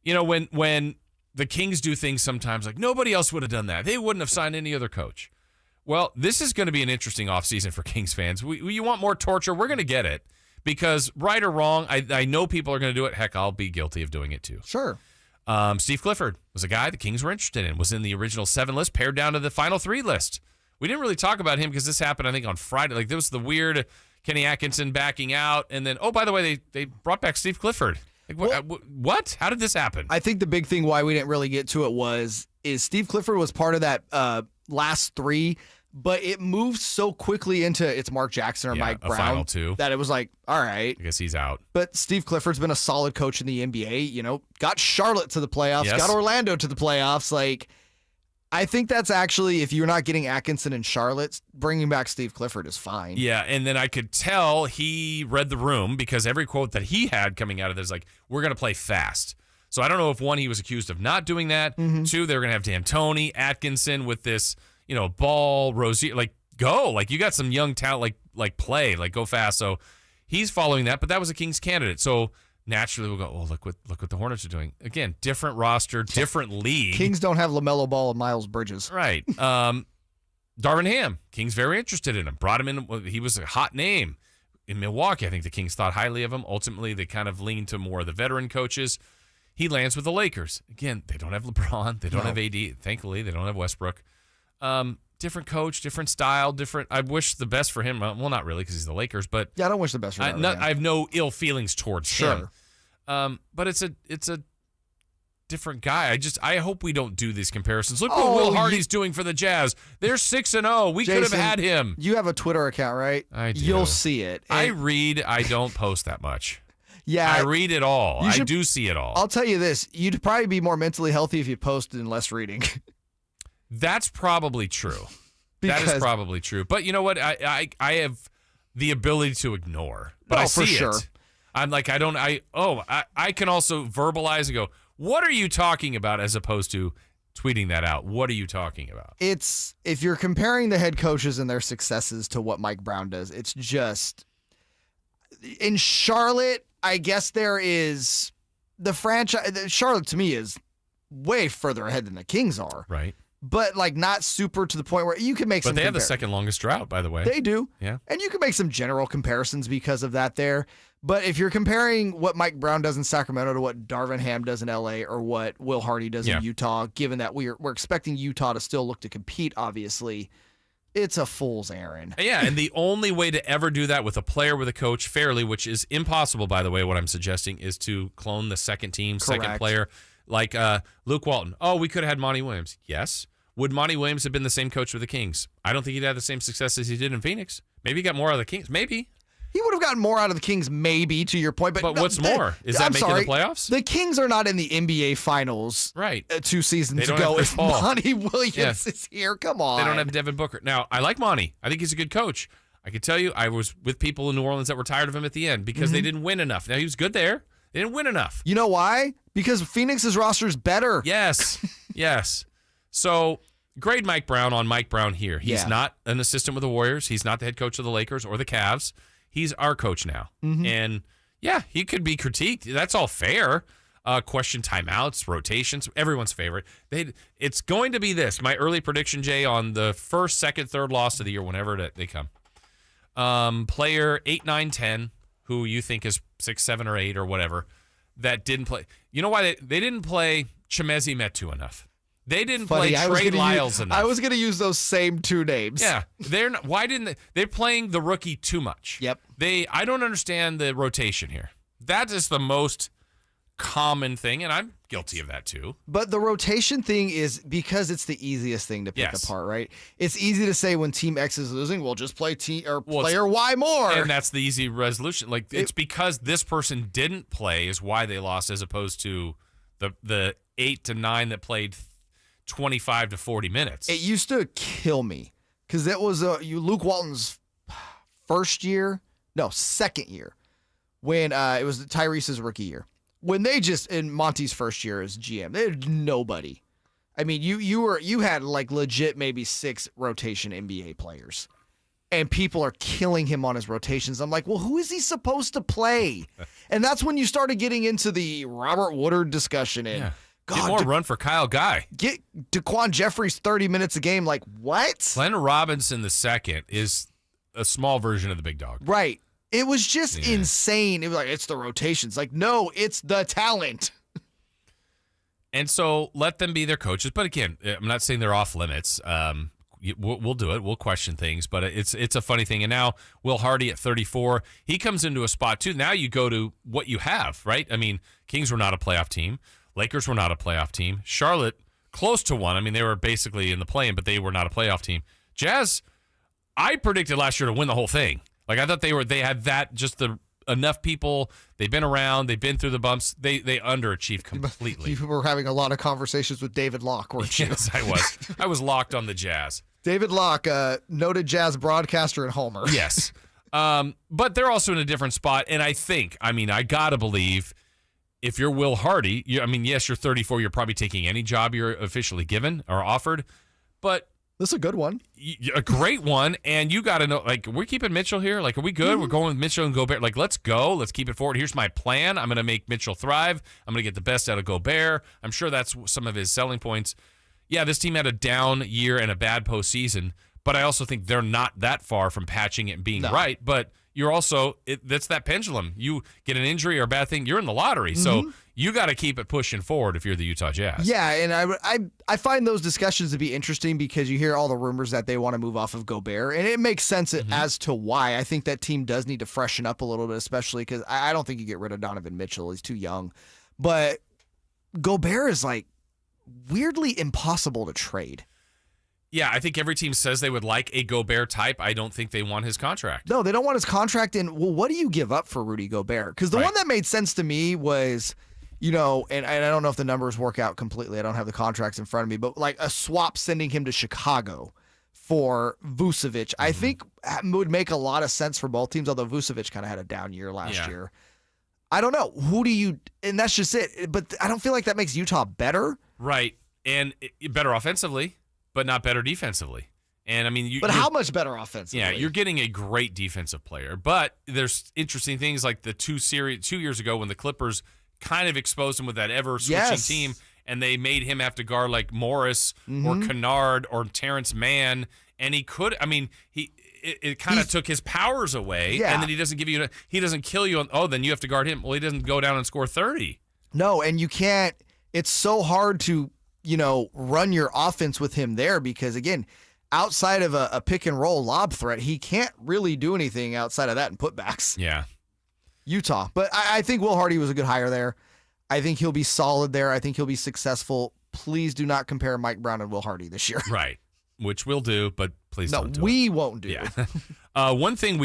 when the Kings do things sometimes like nobody else would have done that. They wouldn't have signed any other coach. Well, this is going to be an interesting offseason for Kings fans. You want more torture? We're going to get it because right or wrong, I know people are going to do it. Heck, I'll be guilty of doing it too. Sure. Steve Clifford was a guy the Kings were interested in, was in the original 7 list, pared down to the final 3 list. We didn't really talk about him because this happened, I think, on Friday. Like, there was the weird Kenny Atkinson backing out, and then, oh, by the way, they brought back Steve Clifford. Like, what? How did this happen? I think the big thing why we didn't really get to it is Steve Clifford was part of that last 3, but it moved so quickly into it's Mark Jackson or Mike Brown final 2. that it was like, all right. I guess he's out. But Steve Clifford's been a solid coach in the NBA, got Charlotte to the playoffs, Yes. got Orlando to the playoffs. Like, I think that's actually, if you're not getting Atkinson and Charlotte, bringing back Steve Clifford is fine. Yeah, and then I could tell he read the room because every quote that he had coming out of this is like, we're going to play fast. So I don't know if, 1, he was accused of not doing that. 2, they were going to have D'Antoni, Atkinson with this, Ball, Rozier, like, go. Like, you got some young talent, like play, like, go fast. So he's following that, but that was a Kings candidate. So naturally we'll go, oh, look what the Hornets are doing. Again, different roster, different league. Kings don't have LaMelo Ball and Miles Bridges. Right. Darvin Ham, Kings very interested in him. Brought him in. He was a hot name in Milwaukee. I think the Kings thought highly of him. Ultimately, they kind of leaned to more of the veteran coaches. He lands with the Lakers. Again, they don't have LeBron. They don't have AD. Thankfully, they don't have Westbrook. Different coach, different style, different. I wish the best for him. Well, not really because he's the Lakers, but yeah, I don't wish the best for him. I have no ill feelings towards him. But it's a different guy. I hope we don't do these comparisons. Look what Will Hardy's doing for the Jazz. They're 6-0. We could have had him. You have a Twitter account, right? I do. You'll see it. I read. I don't post that much. Yeah, I read it all. I do see it all. I'll tell you this: you'd probably be more mentally healthy if you posted and less reading. That's probably true. That is probably true. But you know what? I have the ability to ignore. But I see it. I'm like, I can also verbalize and go, what are you talking about, as opposed to tweeting that out. What are you talking about? It's, if you're comparing the head coaches and their successes to what Mike Brown does, it's just, in Charlotte, I guess there is the franchise. Charlotte to me is way further ahead than the Kings are. Right. But like not super to the point where you can make some. But they have the second longest drought, by the way. They do. Yeah. And you can make some general comparisons because of that there. But if you're comparing what Mike Brown does in Sacramento to what Darvin Ham does in LA or what Will Hardy does in Utah, given that we're expecting Utah to still look to compete, obviously, it's a fool's errand. Yeah, and the only way to ever do that with a player, with a coach, fairly, which is impossible, by the way, what I'm suggesting, is to clone the second team, second player, like Luke Walton. Oh, we could have had Monty Williams. Yes. Would Monty Williams have been the same coach with the Kings? I don't think he'd have the same success as he did in Phoenix. Maybe he got more out of the Kings. Maybe. He would have gotten more out of the Kings, maybe, to your point. But what's more? Is that making the playoffs? The Kings are not in the NBA Finals 2 seasons ago. If Monty Williams is here, come on. They don't have Devin Booker. Now, I like Monty. I think he's a good coach. I can tell you, I was with people in New Orleans that were tired of him at the end because they didn't win enough. Now, he was good there. They didn't win enough. You know why? Because Phoenix's roster is better. Yes. Yes. So, grade Mike Brown on Mike Brown here. He's not an assistant with the Warriors. He's not the head coach of the Lakers or the Cavs. He's our coach now. And, yeah, he could be critiqued. That's all fair. Question timeouts, rotations, everyone's favorite. It's going to be this. My early prediction, Jay, on the first, second, third loss of the year, whenever they come. Player 8, 9, 10, who you think is 6, 7, or 8 or whatever, that didn't play. You know why they didn't play Chimezie Metu enough? They didn't play Trey Lyles enough. I was going to use those same two names. Yeah. Why didn't they? They're playing the rookie too much. Yep. I don't understand the rotation here. That is the most common thing, and I'm guilty of that too. But the rotation thing is because it's the easiest thing to pick apart, right? It's easy to say when Team X is losing, we'll just play player Y more. And that's the easy resolution. Like it's because this person didn't play is why they lost, as opposed to the 8 to 9 that played 25 to 40 minutes. It used to kill me because that was Luke Walton's second year when it was Tyrese's rookie year. When they in Monty's first year as GM, they had nobody. I mean, you had like legit maybe 6 rotation NBA players. and people are killing him on his rotations. I'm like, well, who is he supposed to play? And that's when you started getting into the Robert Woodard discussion. And God, get more run for Kyle Guy. Get DeQuan Jeffries 30 minutes a game. Like, what? Glenn Robinson II is a small version of the big dog. Right. It was just insane. It was like, it's the rotations. Like, no, it's the talent. And so let them be their coaches. But again, I'm not saying they're off limits. We'll do it. We'll question things. But it's a funny thing. And now Will Hardy at 34, he comes into a spot too. Now you go to what you have, right? I mean, Kings were not a playoff team. Lakers were not a playoff team. Charlotte, close to one. I mean, they were basically in the play-in, but they were not a playoff team. Jazz, I predicted last year to win the whole thing. Like, I thought they had that, just the enough people. They've been around. They've been through the bumps. They underachieved completely. You were having a lot of conversations with David Locke, weren't you? Yes, I was. I was locked on the Jazz. David Locke, noted Jazz broadcaster and homer. Yes. But they're also in a different spot. And I got to believe if you're Will Hardy, yes, you're 34. You're probably taking any job you're officially given or offered. But this is a good one. A great one. And you got to know, like, we're keeping Mitchell here. Like, are we good? We're going with Mitchell and Gobert. Like, let's go. Let's keep it forward. Here's my plan. I'm going to make Mitchell thrive. I'm going to get the best out of Gobert. I'm sure that's some of his selling points. Yeah, this team had a down year and a bad postseason, but I also think they're not that far from patching it and being right. But you're also, that's that pendulum. You get an injury or a bad thing, you're in the lottery. So you got to keep it pushing forward if you're the Utah Jazz. Yeah, and I find those discussions to be interesting because you hear all the rumors that they want to move off of Gobert, and it makes sense as to why. I think that team does need to freshen up a little bit, especially because I don't think you get rid of Donovan Mitchell. He's too young. But Gobert is like weirdly impossible to trade. Yeah, I think every team says they would like a Gobert type. I don't think they want his contract. No, they don't want his contract. And, well, what do you give up for Rudy Gobert? Because the one that made sense to me was, and I don't know if the numbers work out completely. I don't have the contracts in front of me. But, like, a swap sending him to Chicago for Vucevic, I think would make a lot of sense for both teams, although Vucevic kind of had a down year last year. I don't know. And that's just it. But I don't feel like that makes Utah better. Right. And better offensively, but not better defensively. And but how much better offensively? Yeah, you're getting a great defensive player. But there's interesting things like the 2 years ago when the Clippers kind of exposed him with that ever-switching team, and they made him have to guard like Morris or Kennard or Terrence Mann. And he could, it kind of took his powers away, and then he doesn't kill you. Then you have to guard him. Well, he doesn't go down and score 30. No, and you can't. It's so hard to, run your offense with him there because, again, outside of a pick and roll lob threat, he can't really do anything outside of that and putbacks. Yeah. Utah. But I think Will Hardy was a good hire there. I think he'll be solid there. I think he'll be successful. Please do not compare Mike Brown and Will Hardy this year. Right. Which we'll do, but please don't do it. No, we won't do it. One thing we